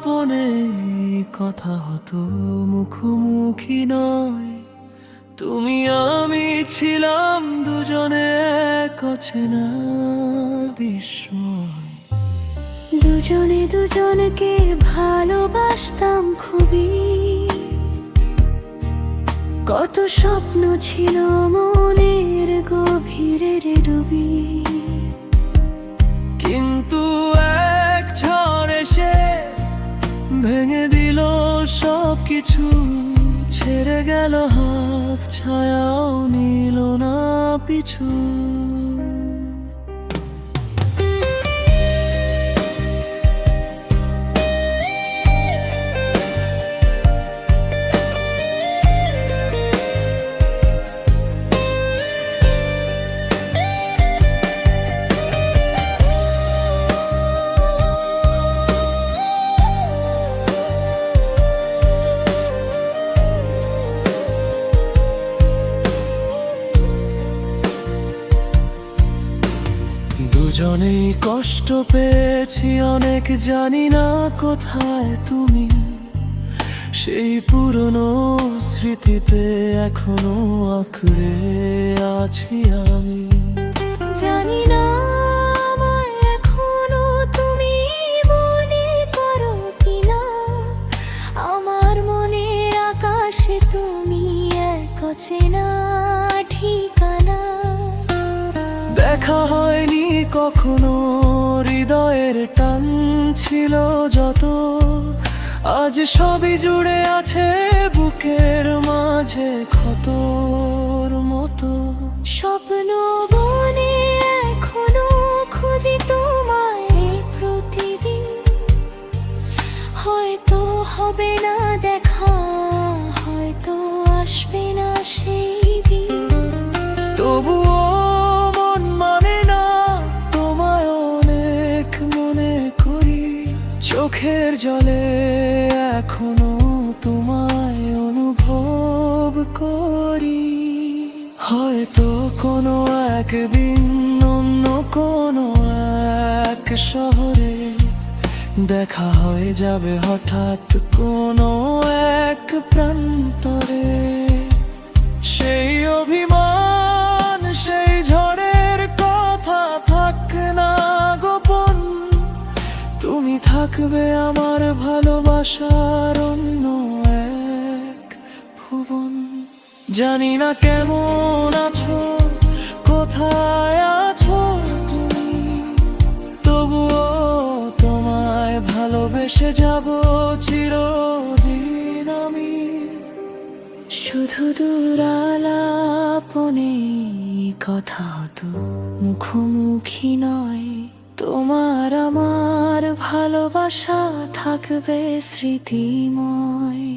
আলাপনে কথা হতো মুখোমুখি নয়। তুমি আমি ছিলাম দুজনে এক অচেনা বিস্ময়। দুজনে দুজনকে ভালোবাসতাম খুবই, কত স্বপ্ন ছিল মনের গভীরে ডুবি। কিন্তু এক ঝড় এসে ভেঙে দিল সব কিছু, ছেড়ে গেল হাত ছায়াও নিল না পিছু। দুজনেই কষ্ট পেয়েছি অনেক, জানি না কোথায় তুমি। সেই পুরনো স্মৃতিতে এখনো আঁকড়ে আছি আমি। জানি না আমায় এখনো তুমি মনে করো কিনা, আমার মনের আকাশে তুমি এক অচেনা ঠিকানা। দেখা হয়নি কখনো, হৃদয়ের টান ছিল যত, আজ সবই জুড়ে আছে বুকের মাঝে ক্ষতর মতো। স্বপ্ন বনে এখনো খুঁজি তোমায় প্রতিদিন, হয়তো হবে না দেখা, হয়তো আসবে না সেই দিন। তবুও মন মানে না তোমায় অনেক মনে করি, চোখের জলে এখনো তোমায় অনুভব করি। হয়তো কোনো একদিন অন্য কোনো এক শহরে দেখা হয়ে যাবে হঠাৎ কোনো এক প্রান্তরে। সেই অভিমান সেই ঝড়ের কথা থাক না গোপন, তুমি থাকবে আমার ভালোবাসার অন্য এক ভুবন। জানি না কেমন আছো, কোথায় আছো তুমি, তবুও তোমায় ভালোবেসে যাব চিরদিন আমি। শুধু দূরালাপনে কথা হতো মুখোমুখি নয়, তোমার আমার ভালোবাসা থাকবে স্মৃতিময়।